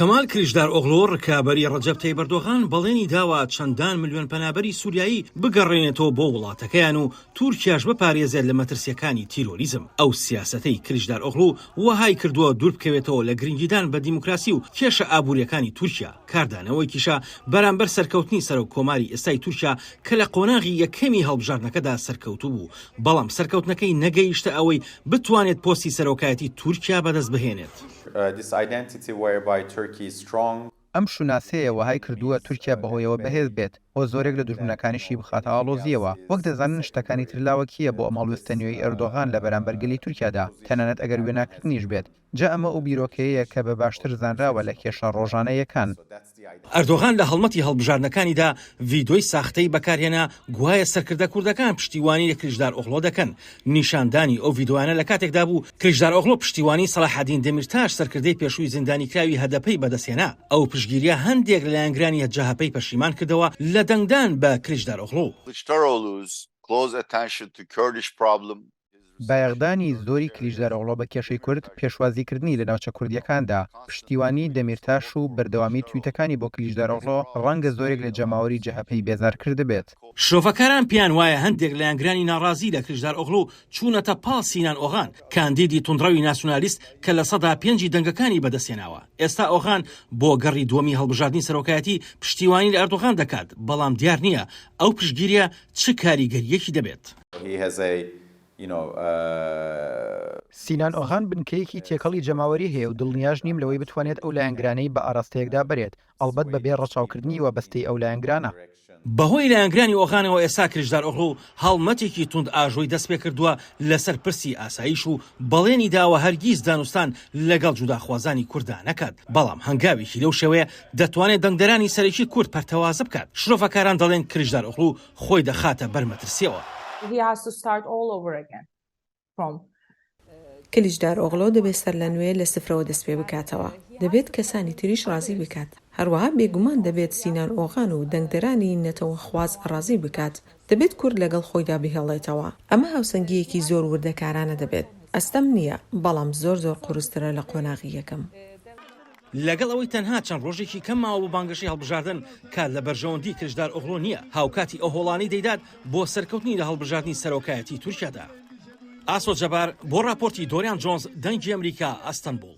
کەمال کلیژدار ئۆغڵۆ ڕکابەری ڕەجەب تەیب ئەردۆغان بەڵێنی داوە چەندان ملیۆن پەنابەری سووریایی بگەڕێنێتەوە بۆ وڵاتەکەیان و تورکیاش بپارێزێت لە مەترسیەکانی تیرۆریزم. ئەو سیاسەتەی کلیژدار ئۆغڵۆ وەهای کردووە دوور بکەوێتەوە لە گرنگیدان بە دیموکراسی و کێشە ئابوووریەکانی تورکیا، کاردانەوەیکیشە بەرامبەر سەرکەوتنی سەرۆک کۆماری ئێستای تورکیا کە لە قۆناغی یەکەمی هەڵبژاردنەکەدا سەرکەوتوو بوو، بەڵام سەرکەوتنەکەی نەگەیشتە ئەوەی بتوانێت پۆستی سەرۆکایەتی تورکیا بەدەست بهێنێت. ئەم شوناسەیە وەهای کردووە تورکیا بەهۆیەوە بەهێز بێت بۆ زۆرێک لە دوژمنەکانیشی بخاتە ئاڵۆزیەوە. وەک دەزانن شتەکانی ترلاوە کیە بۆ ئەمەڵوێستە نوێی ئەردۆغان لە بەرامبەرگەلی تورکیادا، تەنانەت ئەگەر وێناکردنیش بێت. جا ئەمە ئەو بیرۆکەیە کە بە باشتر زانراوە لە کێشە ڕۆژانەیەکان. ئەردۆغان لە هەڵمەتی هەڵبژاردنەکانیدا ڤیدۆی ساختەی بەکارهێنا گوایە سەرکردە کوردەکان پشتیوانی لە کلیژدار ئۆغڵۆ دەکەن. نیشاندانی ئەو ڤیدۆیانە لە کاتێکدا بوو کلیژدار ئۆغڵۆ پشتیوانی سەلاحەدین دەمیرتاش سەرکردەی پێشووی زیندانیکراوی هەدەپەی بەدەستهێنا. ئەو پشتگیریە هەندێک لە لایەنگرانی جەهەپەی پەشیمان کردەوە لە دەنگدان بە کلیژدار ئۆغڵۆ. بایەغدانی زۆری کلیژدار ئۆغڵۆ بە کێشەی کورد پێشوازیکردنی لە ناوچە کوردیەکاندا، پشتیوانی دەمیرتاش و بەردەوامی تویتەکانی بۆ کلیژدار ئۆغڵۆ ڕەنگە زۆرێک لە جەماوەری جەهەپەی بێزار کرده بێت. شۆفەکاران پیان وایە هەندێک لە لایەنگرانی ناڕازی لە کلیژدار ئۆغڵۆ چوونەتە پاڵ سینان ئۆغان، کاندیدی توندڕەوی ناسیۆنالیست کە لە سەدا 5 دەنگەکانی بەدەستهێناوە. ئێستا ئۆغان بۆ گەڕی دووەمی هەڵبژاردننی سەرۆکایەتی پشتیوانی لە ئەردۆغان دەکات، بەڵام دیار نییە ئەو پشتگیریە چ کاریگەریەکی دەبێت. سینان ئۆغان بنکەیەکی تێکەڵی جەماوەری هەیە و دڵنیاش نیم لەوەی بتوانێت ئەو لایەنگرانەی بە ئاراستەیەکدا بێت، ئەڵبەت بەبێ ڕەچاوکردنی وەبەستەی ئەو لایەنگرانە. بەهۆی لایەنگرانی ئۆغانەوە ئێستا کلیژدار ئۆغڵۆ هەڵمەتێکی توند ئاژۆی دەست پێ کردووە لەسەر پرسی ئاسایش و بەڵێنی داوە هەرگیز دانوستان لەگەڵ جوداخوازانی کورددا نەکات، بەڵام هەنگاوێکی لەو شێوەیە دەتوانێت دەنگدەرانی سەرەکی کورد پەرتەوازە بکات. شرۆفەکاران دەڵێن کلیژدار ئۆغڵۆ خۆی دەخاتە بەرمەترسیەوە. کلیژدار ئۆغڵۆ دەبێت سەر لە نوێ لە سفرەوە دەست پێ بکاتەوە، دەبێت کەسانی تریش ڕازی بکات. هەروەها بێگومان دەبێت سینان ئۆغان و دەنگدەرانی نەتەوە خواز ڕازی بکات، دەبێت کورد لەگەڵ خۆیدا بهێڵێتەوە. ئەمە هاوسەنگیەکی زۆر وردەکارانە دەبێت. ئەستەم نییە، بەڵام زۆر قورسترە لە قۆناغی یەکەم. لەگەڵ ئەوەی تەنها چەند ڕۆژێکی کەم ماوە بۆ بانگەشەی هەڵبژاردن کات لە بەرژەوەندی کلیژدار ئۆغڵۆ نییە، هاوکاتی ئەو هۆڵانەی دەیدات بۆ سەرکەوتنی لە هەڵبژاردننی سەرۆکایەتی تورکیادا. ئاسۆ جەبار بۆ راپۆرتی دۆریان جۆنز، دەنگی ئەمریکا، ئەستەنبوڵ.